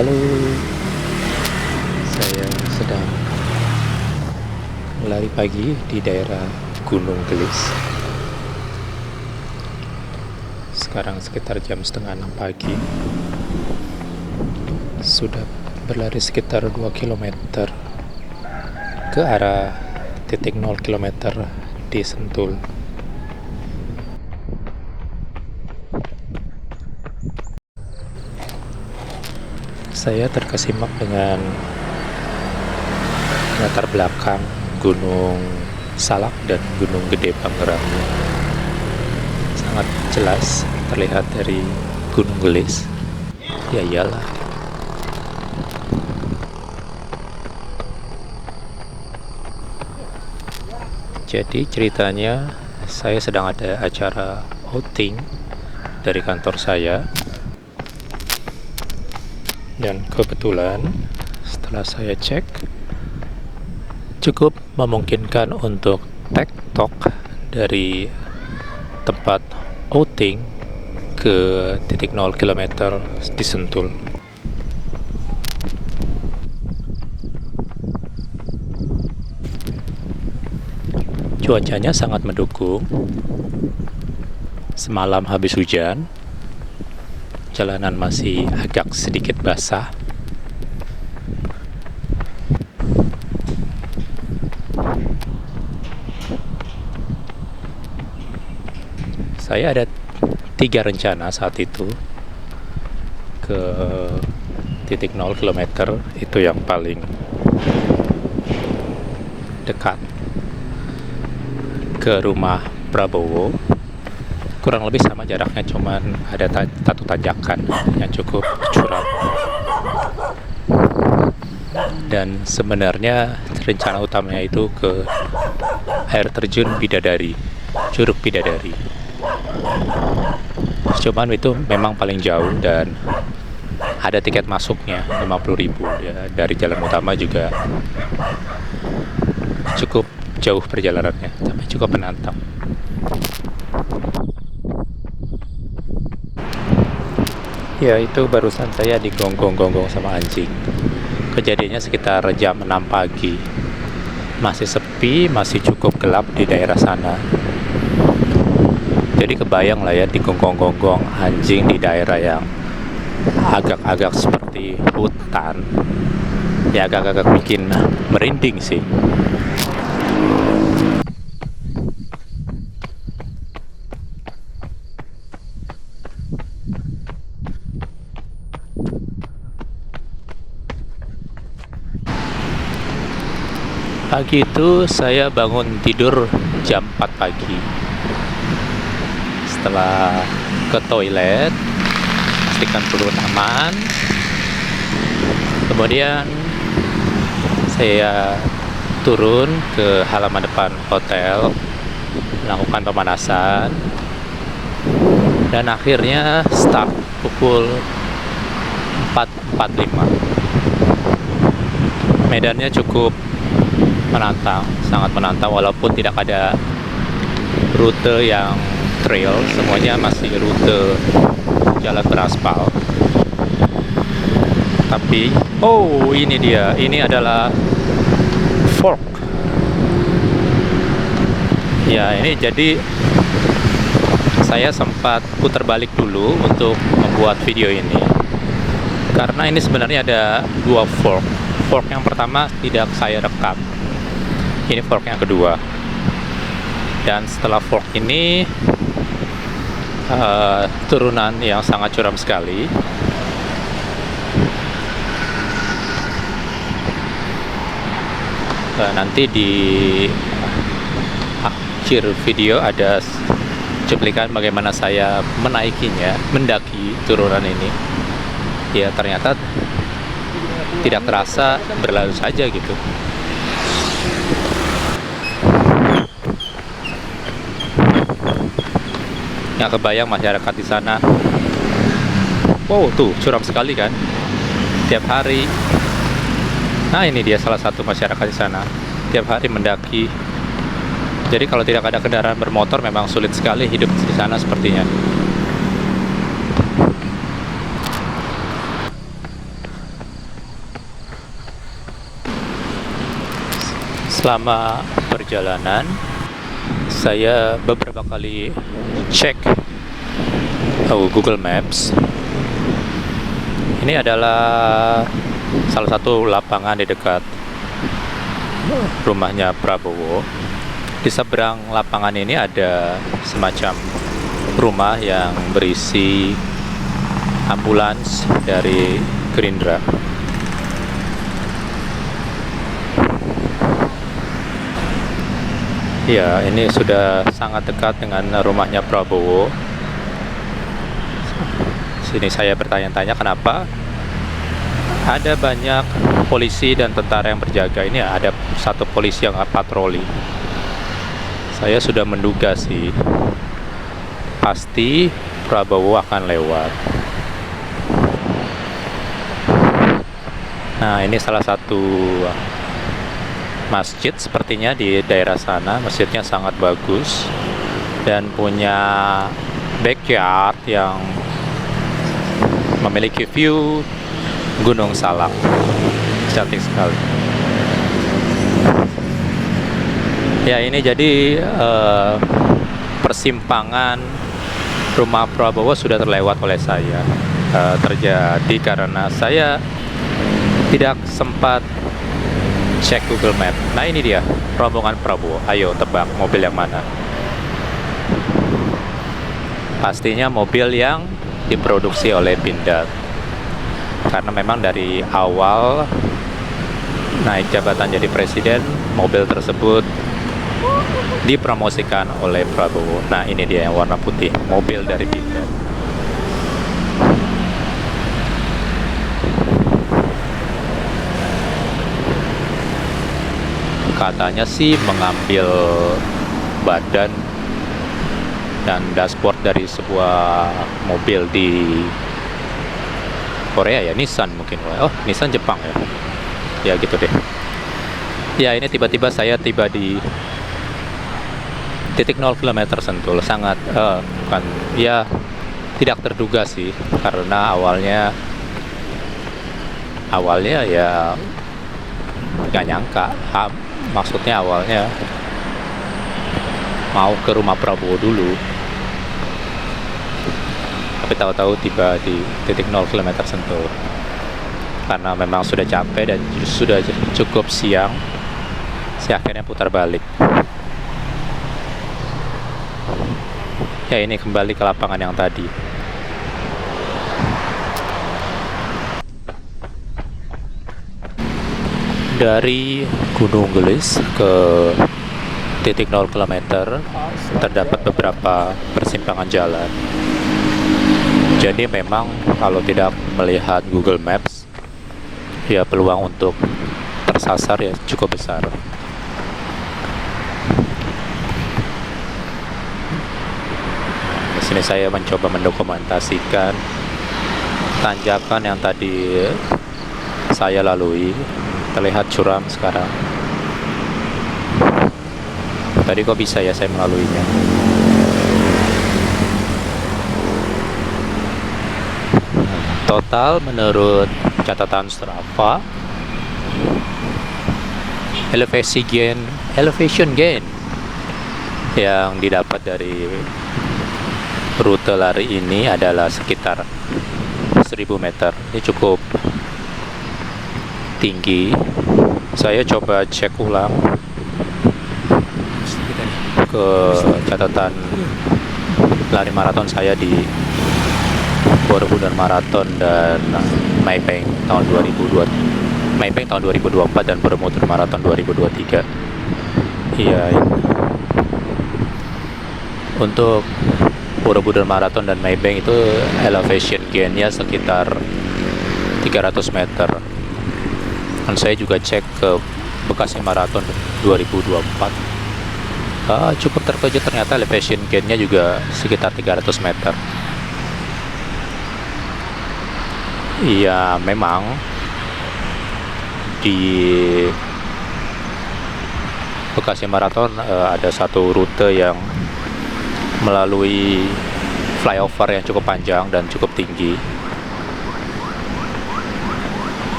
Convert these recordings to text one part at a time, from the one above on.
Halo, saya sedang lari pagi di daerah Gunung Gelis. Sekarang sekitar jam setengah 6 pagi. Sudah berlari sekitar 2 km ke arah titik 0 km di Sentul. Saya terkesimak dengan latar belakang Gunung Salak dan Gunung Gede Pangrango. Sangat jelas terlihat dari Gunung Gelis. Ya iyalah. Jadi ceritanya saya sedang ada acara outing dari kantor saya. Dan kebetulan setelah saya cek cukup memungkinkan untuk tektok dari tempat outing ke titik 0 km di Sentul. Cuacanya sangat mendukung. Semalam habis hujan, jalanan masih agak sedikit basah. Saya ada 3 rencana saat itu ke titik 0 km, itu yang paling dekat ke rumah Prabowo. Kurang lebih sama jaraknya, cuman ada satu tanjakan yang cukup curam. Dan sebenarnya rencana utamanya itu ke air terjun Bidadari, Curug Bidadari. Cuman itu memang paling jauh dan ada tiket masuknya 50.000 ya. Dari jalan utama juga cukup jauh perjalanannya, tapi cukup menantang. Ya, itu barusan saya digonggong-gonggong sama anjing. Kejadiannya sekitar jam 6 pagi. Masih sepi, masih cukup gelap di daerah sana. Jadi kebayang lah ya, digonggong-gonggong anjing di daerah yang agak-agak seperti hutan. Ya agak-agak bikin merinding sih. Pagi itu saya bangun tidur jam 4 pagi. Setelah ke toilet, pastikan perut aman. Kemudian saya turun ke halaman depan hotel, melakukan pemanasan, dan akhirnya start pukul 4.45. Medannya cukup menantang, sangat menantang, walaupun tidak ada rute yang trail, semuanya masih rute jalan beraspal. Tapi, oh ini dia, ini adalah fork. Ya, ini jadi saya sempat putar balik dulu untuk membuat video ini, karena ini sebenarnya ada 2 fork. Fork yang pertama tidak saya rekam. Ini fork yang kedua. Dan setelah fork ini turunan yang sangat curam sekali. Nanti di akhir video ada cuplikan bagaimana saya menaikinya, mendaki turunan ini. Ya ternyata tidak terasa berlalu saja gitu. Nggak kebayang masyarakat di sana. Wow, tuh curam sekali kan, tiap hari. Nah, ini dia salah satu masyarakat di sana, tiap hari mendaki. Jadi kalau tidak ada kendaraan bermotor memang sulit sekali hidup di sana sepertinya. Selama perjalanan, saya beberapa kali cek Google Maps. Ini adalah salah satu lapangan di dekat rumahnya Prabowo. Di seberang lapangan ini ada semacam rumah yang berisi ambulans dari Gerindra. Ya, ini sudah sangat dekat dengan rumahnya Prabowo. Sini saya bertanya-tanya kenapa ada banyak polisi dan tentara yang berjaga. Ini ada satu polisi yang patroli. Saya sudah menduga sih, pasti Prabowo akan lewat. Nah, ini salah satu masjid sepertinya di daerah sana. Masjidnya sangat bagus dan punya backyard yang memiliki view Gunung Salak. Cantik sekali. Ya, ini jadi persimpangan rumah Prabowo sudah terlewat oleh saya. Terjadi karena saya tidak sempat cek Google Map. Nah, ini dia rombongan Prabowo. Ayo tebak mobil yang mana? Pastinya mobil yang diproduksi oleh Pindad. Karena memang dari awal naik jabatan jadi presiden, mobil tersebut dipromosikan oleh Prabowo. Nah, ini dia yang warna putih, mobil dari Pindad. Katanya sih mengambil badan dan dashboard dari sebuah mobil di Korea ya, Nissan mungkin. Oh, Nissan Jepang ya. Ya gitu deh. Ya, ini tiba-tiba saya tiba di titik 0 km Sentul. Sangat bukan ya, tidak terduga sih, karena awalnya ya nggak nyangka. Maksudnya awalnya mau ke rumah Prabowo dulu, tapi tahu-tahu tiba di titik 0 km Sentul. Karena memang sudah capek dan sudah cukup siang, saya akhirnya putar balik. Ya, ini kembali ke lapangan yang tadi. Dari Gunung Gelis ke titik 0 km terdapat beberapa persimpangan jalan. Jadi memang kalau tidak melihat Google Maps, ya peluang untuk tersasar ya cukup besar. Di sini saya mencoba mendokumentasikan tanjakan yang tadi saya lalui. Terlihat curam sekarang. Tadi kok bisa ya saya melaluinya? Total menurut catatan Strava, elevation gain yang didapat dari rute lari ini adalah sekitar 1000 meter. Ini cukup tinggi. Saya coba cek ulang ke catatan lari maraton saya di Borobudur Marathon dan Maybank tahun 2024 dan Borobudur Marathon 2023. Iya, untuk Borobudur Marathon dan Maybank itu elevation gain-nya sekitar 300 meter. Dan saya juga cek ke Bekasi Marathon 2024. Cukup terkejut, ternyata elevation gain-nya juga sekitar 300 meter. Iya, memang di Bekasi Marathon ada satu rute yang melalui flyover yang cukup panjang dan cukup tinggi.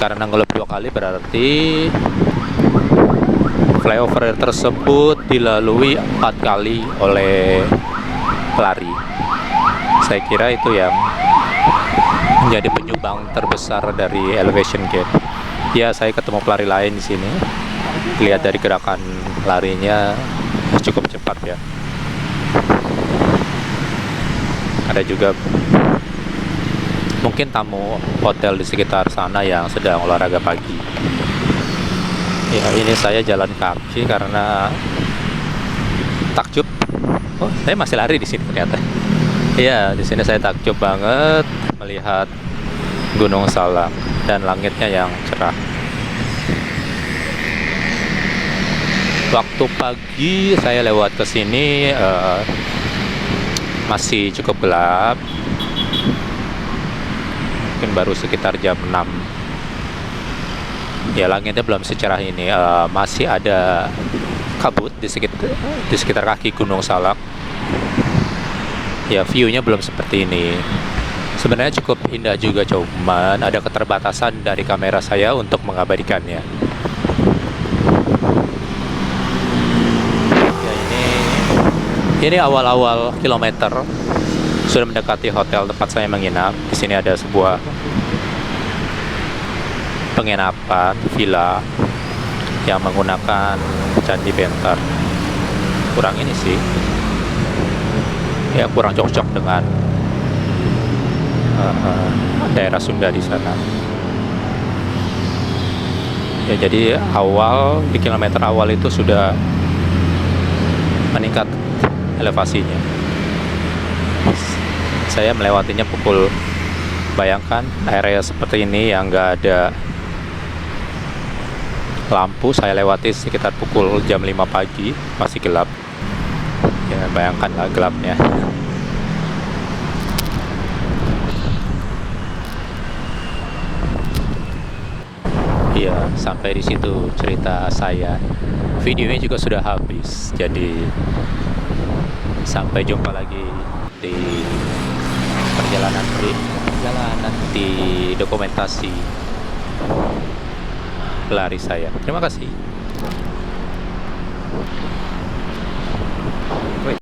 Karena ngelep 2 kali berarti Flyover tersebut dilalui 4 kali oleh pelari. Saya kira itu yang menjadi penyumbang terbesar dari elevation gate. Ya, saya ketemu pelari lain di sini. Lihat dari gerakan larinya cukup cepat ya. Ada juga mungkin tamu hotel di sekitar sana yang sedang olahraga pagi. Ya, ini saya jalan kaki karena takjub. Oh, saya masih lari di sini ternyata. Iya, di sini saya takjub banget melihat Gunung Salak dan langitnya yang cerah. Waktu pagi saya lewat ke sini masih cukup gelap. Mungkin baru sekitar jam 6. Ya, langitnya belum secerah ini. Masih ada kabut di sekitar kaki Gunung Salak. Ya, view-nya belum seperti ini. Sebenarnya cukup indah juga, cuman ada keterbatasan dari kamera saya untuk mengabadikannya. Ya, ini awal-awal kilometer, sudah mendekati hotel tempat saya menginap. Di sini ada sebuah penginapan villa yang menggunakan candi Bentar. Kurang ini sih, ya kurang cocok dengan daerah Sunda di sana. Ya, jadi di kilometer awal itu sudah meningkat elevasinya. Saya melewatinya bayangkan area seperti ini yang nggak ada lampu, saya lewati sekitar pukul jam 5 pagi, masih gelap. Ya, bayangkanlah gelapnya. Iya, sampai di situ cerita saya. Videonya juga sudah habis, jadi sampai jumpa lagi di perjalanan di dokumentasi lari saya. Terima kasih.